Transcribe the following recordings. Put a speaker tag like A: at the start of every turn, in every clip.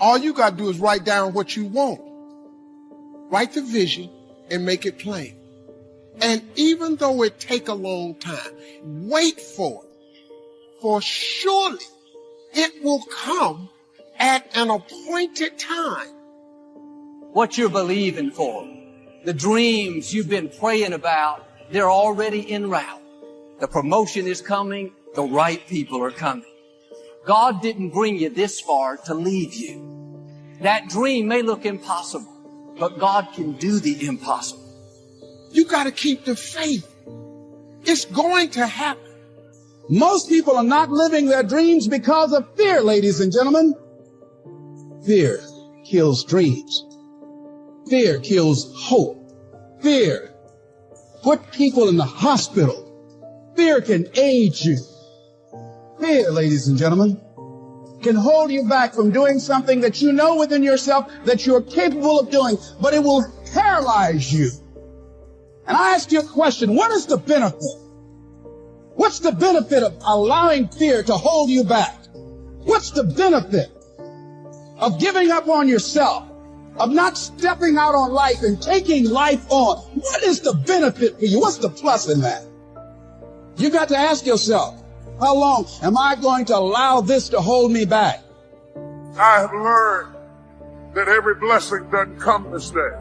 A: All you got to do is write down what you want. Write the vision and make it plain. And even though it take a long time, wait for it. For surely it will come at an appointed time.
B: What you're believing for, the dreams you've been praying about, they're already en route. The promotion is coming. The right people are coming. God didn't bring you this far to leave you. That dream may look impossible, but God can do the impossible.
A: You got to keep the faith. It's going to happen.
C: Most people are not living their dreams because of fear, ladies and gentlemen. Fear kills dreams. Fear kills hope. Fear put people in the hospital. Fear can age you. Fear, ladies and gentlemen, can hold you back from doing something that you know within yourself that you're capable of doing, but it will paralyze you. And I ask you a question, what is the benefit? What's the benefit of allowing fear to hold you back? What's the benefit of giving up on yourself, of not stepping out on life and taking life on? What is the benefit for you? What's the plus in that? You got to ask yourself, how long am I going to allow this to hold me back?
D: I have learned that every blessing doesn't come this day.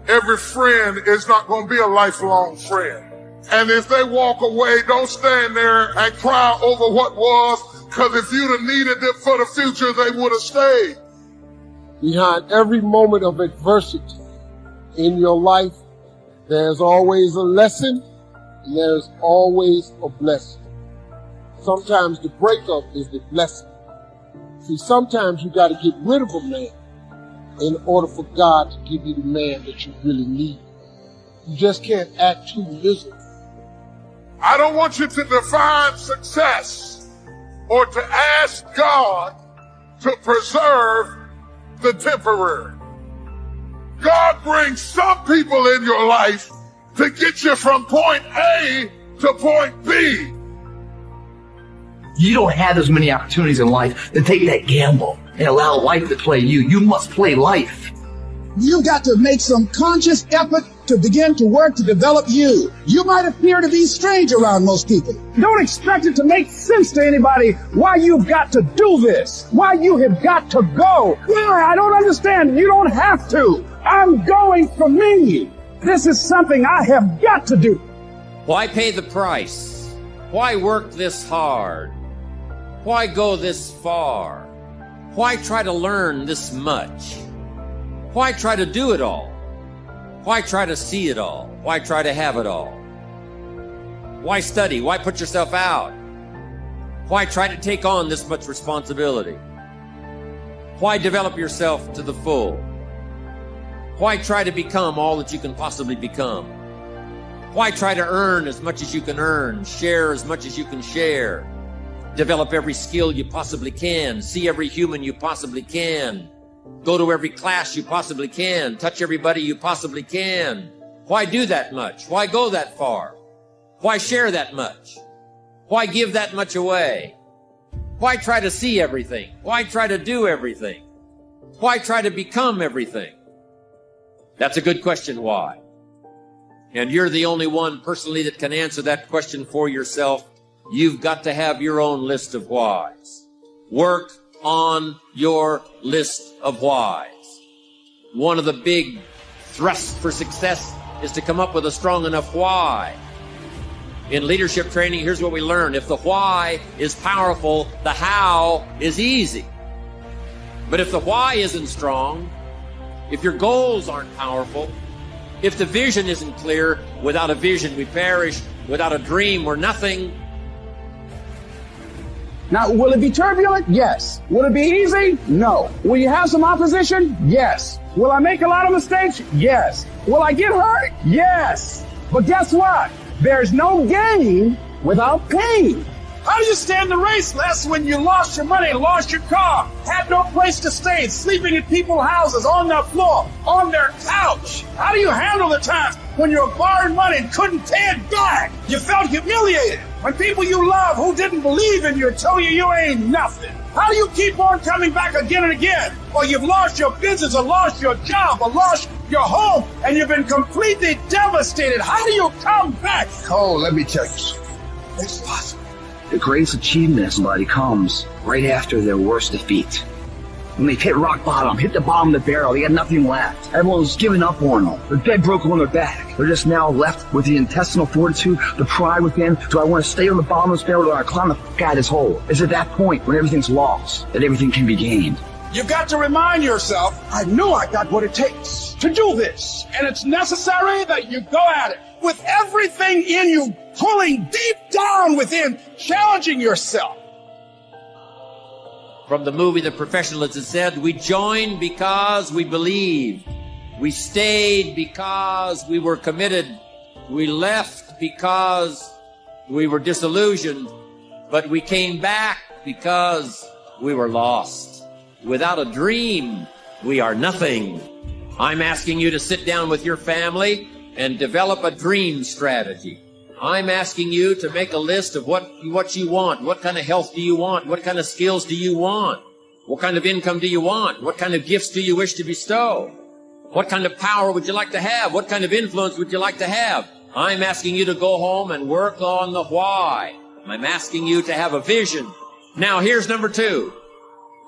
D: Every friend is not going to be a lifelong friend. And if they walk away, don't stand there and cry over what was, because if you'd have needed them for the future, they would have stayed.
A: Behind every moment of adversity in your life, there's always a lesson and there's always a blessing. Sometimes the breakup is the blessing. See, sometimes you got to get rid of a man in order for God to give you the man that you really need. You just can't act too miserable.
D: I don't want you to define success or to ask God to preserve the temporary. God brings some people in your life to get you from point A to point B.
E: You don't have as many opportunities in life to take that gamble and allow life to play you. You must play life.
C: You've got to make some conscious effort to begin to work to develop you. You might appear to be strange around most people.
F: Don't expect it to make sense to anybody why you've got to do this, why you have got to go. Why? I don't understand. You don't have to. I'm going for me. This is something I have got to do.
G: Why pay the price? Why work this hard? Why go this far? Why try to learn this much? Why try to do it all? Why try to see it all? Why try to have it all? Why study? Why put yourself out? Why try to take on this much responsibility? Why develop yourself to the full? Why try to become all that you can possibly become? Why try to earn as much as you can earn, share as much as you can share, develop every skill you possibly can, see every human you possibly can, go to every class you possibly can, touch everybody you possibly can? Why do that much? Why go that far? Why share that much? Why give that much away? Why try to see everything? Why try to do everything? Why try to become everything? That's a good question, why? And you're the only one personally that can answer that question for yourself. You've got to have your own list of whys. Work on your list of whys. One of the big thrusts for success is to come up with a strong enough why. In leadership training, here's what we learn. If the why is powerful, the how is easy. But if the why isn't strong, if your goals aren't powerful, if the vision isn't clear, without a vision we perish, without a dream we're nothing.
F: Now, will it be turbulent? Yes. Will it be easy? No. Will you have some opposition? Yes. Will I make a lot of mistakes? Yes. Will I get hurt? Yes. But guess what? There's no gain without pain. How do you stand the race, Les, when you lost your money, lost your car, had no place to stay, sleeping in people's houses, on their floor, on their couch? How do you handle the times when you were borrowing money and couldn't pay it back? You felt humiliated. When people you love who didn't believe in you tell you you ain't nothing. How do you keep on coming back again and again? Or you've lost your business, or lost your job, or lost your home, and you've been completely devastated. How do you come back?
C: Oh, let me tell you something. It's possible.
H: The greatest achievement of somebody comes right after their worst defeat. When they've hit rock bottom, hit the bottom of the barrel, they got nothing left. Everyone's given up on them. They're dead broken on their back. They're just now left with the intestinal fortitude, the pride within. Do I want to stay on the bottom of this barrel, or do I climb the fuck out of this hole? It's at that point when everything's lost that everything can be gained.
F: You've got to remind yourself, I know I got what it takes to do this. And it's necessary that you go at it with everything in you, pulling deep down within, challenging yourself.
G: From the movie The Professional, it said, we joined because we believed. We stayed because we were committed. We left because we were disillusioned. But we came back because we were lost. Without a dream, we are nothing. I'm asking you to sit down with your family and develop a dream strategy. I'm asking you to make a list of what you want. What kind of health do you want? What kind of skills do you want? What kind of income do you want? What kind of gifts do you wish to bestow? What kind of power would you like to have? What kind of influence would you like to have? I'm asking you to go home and work on the why. I'm asking you to have a vision. Now, here's number 2.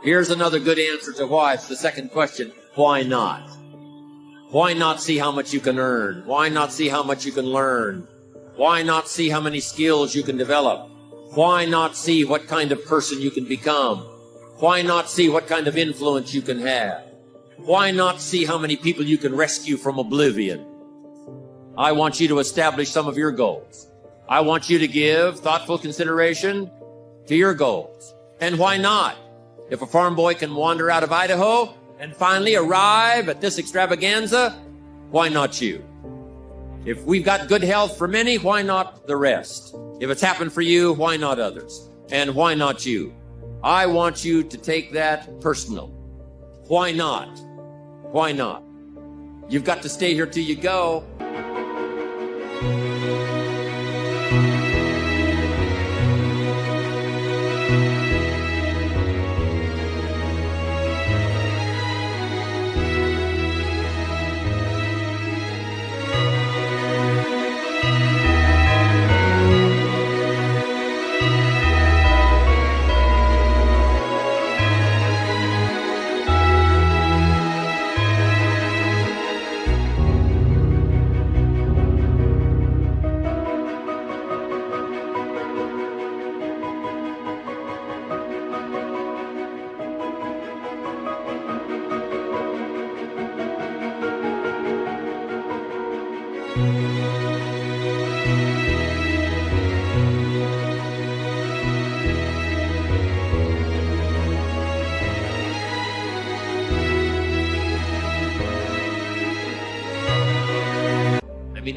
G: Here's another good answer to why. It's the second question. Why not? Why not see how much you can earn? Why not see how much you can learn? Why not see how many skills you can develop? Why not see what kind of person you can become? Why not see what kind of influence you can have? Why not see how many people you can rescue from oblivion? I want you to establish some of your goals. I want you to give thoughtful consideration to your goals. And why not? If a farm boy can wander out of Idaho and finally arrive at this extravaganza, why not you? If we've got good health for many, why not the rest? If it's happened for you, why not others? And why not you? I want you to take that personal. Why not? Why not? You've got to stay here till you go.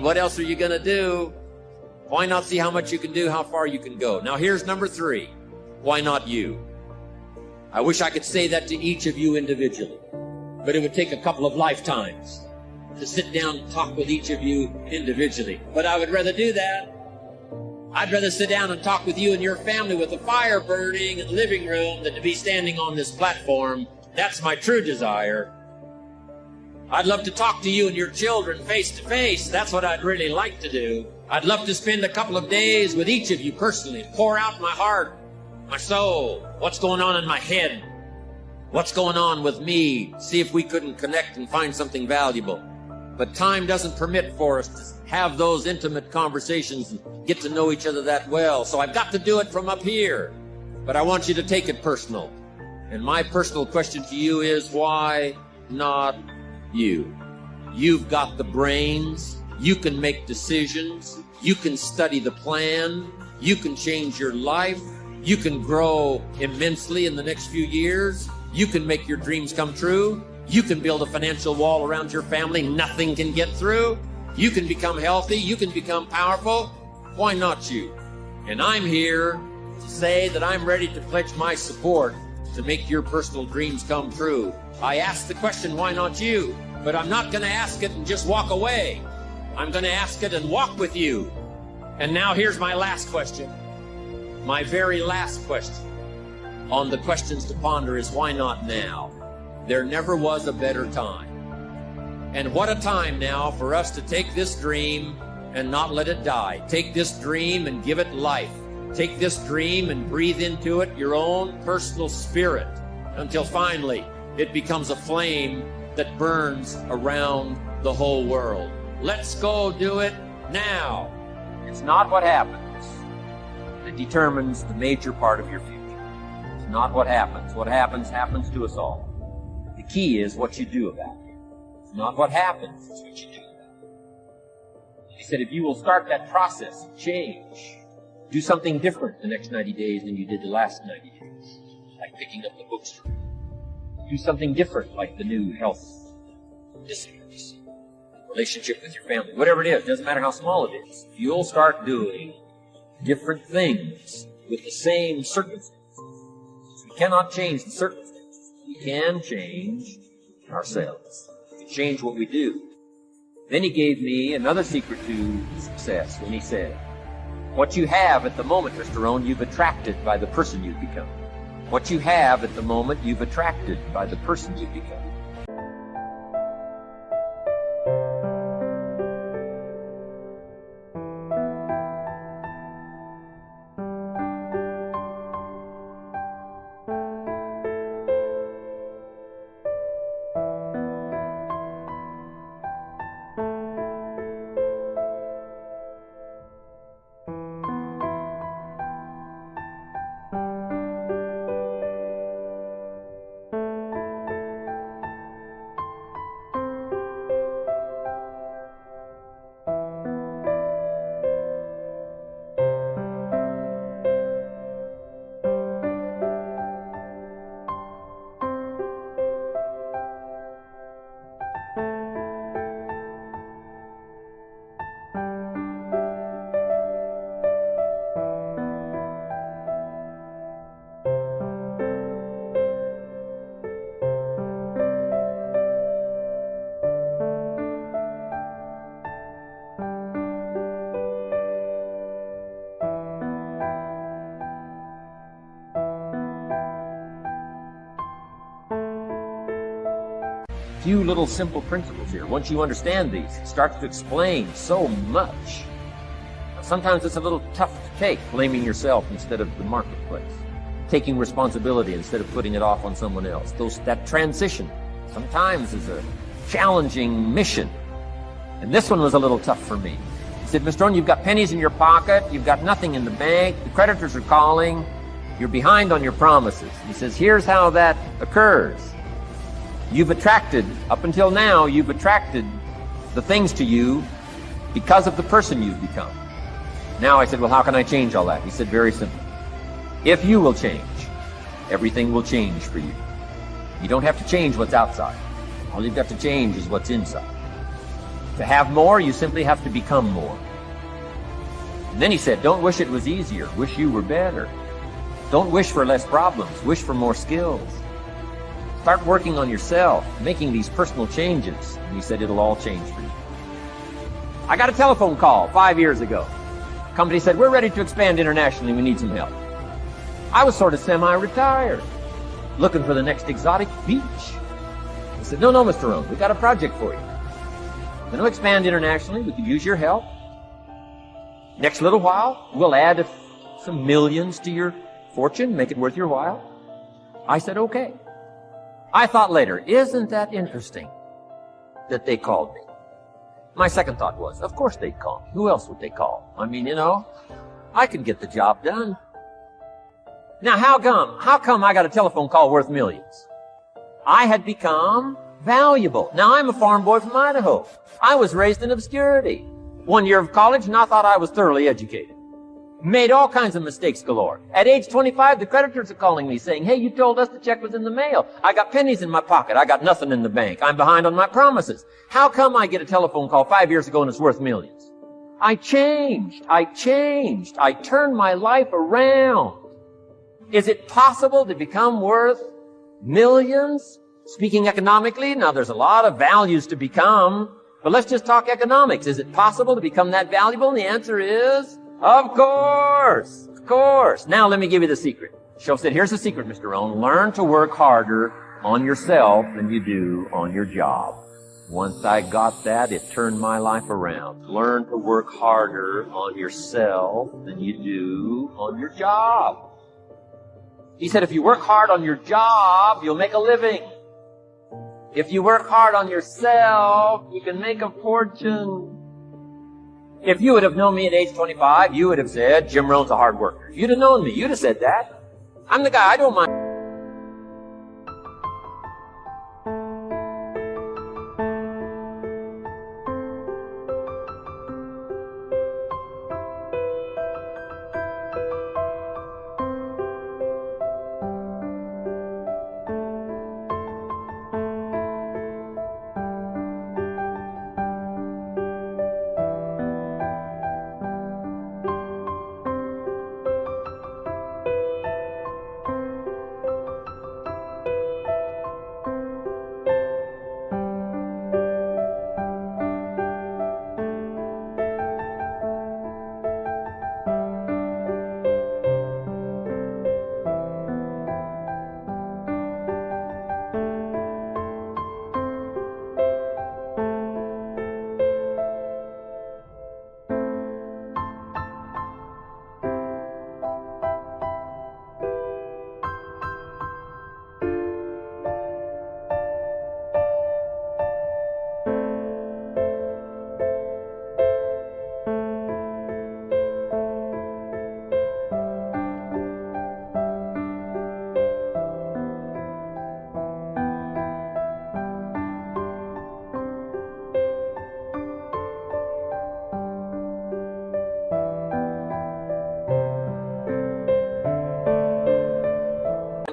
G: What else are you going to do? Why not see how much you can do, how far you can go? Now, here's number 3. Why not you? I wish I could say that to each of you individually, but it would take a couple of lifetimes to sit down and talk with each of you individually. But I would rather do that. I'd rather sit down and talk with you and your family with a fire burning in the living room than to be standing on this platform. That's my true desire. I'd love to talk to you and your children face to face. That's what I'd really like to do. I'd love to spend a couple of days with each of you personally, pour out my heart, my soul, what's going on in my head, what's going on with me, see if we couldn't connect and find something valuable. But time doesn't permit for us to have those intimate conversations and get to know each other that well. So I've got to do it from up here. But I want you to take it personal. And my personal question to you is, why not you? You've got the brains. You can make decisions. You can study the plan. You can change your life. You can grow immensely in the next few years. You can make your dreams come true. You can build a financial wall around your family nothing can get through. You can become healthy. You can become powerful. Why not you? And I'm here to say that I'm ready to pledge my support to make your personal dreams come true. I asked the question, why not you? But I'm not going to ask it and just walk away. I'm going to ask it and walk with you. And now here's my last question. My very last question. on the questions to ponder is why not now? There never was a better time. And what a time now for us to take this dream and not let it die. Take this dream and give it life. Take this dream and breathe into it your own personal spirit until finally it becomes a flame that burns around the whole world. Let's go do it now. It's not what happens that determines the major part of your future. It's not what happens. What happens to us all. The key is what you do about it. It's not what happens, it's what you do about it. He said, if you will start that process of change, do something different the next 90 days than you did the last 90 days, like picking up the bookstore. Do something different, like the new health disciplines, relationship with your family, whatever it is, doesn't matter how small it is. You'll start doing different things with the same circumstances. We cannot change the circumstances. We can change ourselves. We can change what we do. Then he gave me another secret to success when he said, what you have at the moment, Mr. Rohn, you've attracted by the person you've become. What you have at the moment, you've attracted by the person you've become. Few little simple principles here. Once you understand these, it starts to explain so much. Sometimes it's a little tough to take, blaming yourself instead of the marketplace, taking responsibility instead of putting it off on someone else. That transition sometimes is a challenging mission. And this one was a little tough for me. He said, Mr. Rohn, you've got pennies in your pocket, you've got nothing in the bank, the creditors are calling, you're behind on your promises. He says, here's how that occurs. You've attracted, up until now, you've attracted the things to you because of the person you've become. Now I said, well, how can I change all that? He said, very simple. If you will change, everything will change for you. You don't have to change what's outside. All you've got to change is what's inside. To have more, you simply have to become more. And then he said, don't wish it was easier. Wish you were better. Don't wish for less problems. Wish for more skills. Start working on yourself, making these personal changes. And he said, it'll all change for you. I got a telephone call 5 years ago. The company said, we're ready to expand internationally. We need some help. I was sort of semi-retired, looking for the next exotic beach. I said, no, Mr. Rohn, we've got a project for you. We're going to expand internationally. We could use your help. Next little while, we'll add some millions to your fortune, make it worth your while. I said, okay. I thought later, isn't that interesting that they called me? My second thought was, of course they'd call me. Who else would they call? I mean, I could get the job done. Now, how come I got a telephone call worth millions? I had become valuable. Now, I'm a farm boy from Idaho. I was raised in obscurity. 1 year of college, and I thought I was thoroughly educated. Made all kinds of mistakes galore. At age 25, the creditors are calling me saying, hey, you told us the check was in the mail. I got pennies in my pocket. I got nothing in the bank. I'm behind on my promises. How come I get a telephone call 5 years ago and it's worth millions? I changed. I turned my life around. Is it possible to become worth millions? Speaking economically, now there's a lot of values to become, but let's just talk economics. Is it possible to become that valuable? And the answer is, of course. Now let me give you the secret. She said, here's the secret, Mr. Rohn. Learn to work harder on yourself than you do on your job. Once I got that, it turned my life around. Learn to work harder on yourself than you do on your job. He said, if you work hard on your job, you'll make a living. If you work hard on yourself, you can make a fortune. If you would have known me at age 25, you would have said, Jim Rohn's a hard worker. If you'd have known me, you'd have said that. I'm the guy, I don't mind.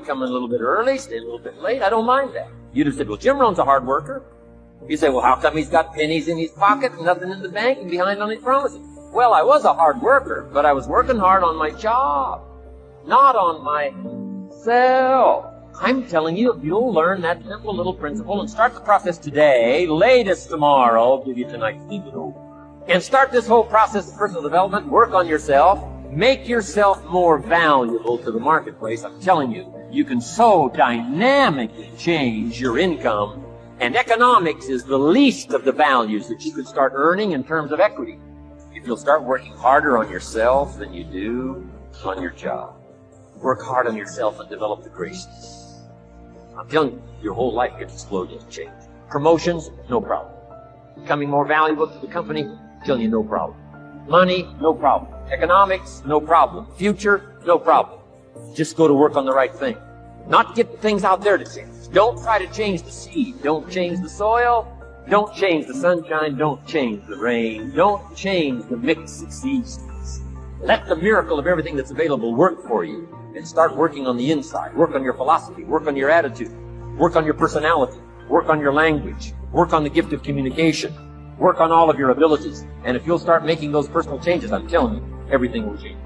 G: Come in a little bit early, stay a little bit late. I don't mind that. You'd have said, well, Jim Rohn's a hard worker. You say, well, how come he's got pennies in his pocket and nothing in the bank and behind on his promises? Well, I was a hard worker, but I was working hard on my job, not on myself. I'm telling you, if you'll learn that simple little principle and start the process today, latest tomorrow, I'll give you tonight's video, and start this whole process of personal development, work on yourself, make yourself more valuable to the marketplace. I'm telling you, you can so dynamically change your income, and economics is the least of the values that you could start earning in terms of equity if you'll start working harder on yourself than you do on your job. Work hard on yourself and develop the graces. I'm telling you, your whole life gets exploded and changed. Promotions, no problem. Becoming more valuable to the company, I'm telling you, no problem. Money, no problem. Economics, no problem. Future, no problem. Just go to work on the right thing. Not get things out there to change. Don't try to change the seed. Don't change the soil. Don't change the sunshine. Don't change the rain. Don't change the mix of seasons. Let the miracle of everything that's available work for you. And start working on the inside. Work on your philosophy. Work on your attitude. Work on your personality. Work on your language. Work on the gift of communication. Work on all of your abilities. And if you'll start making those personal changes, I'm telling you, everything will change.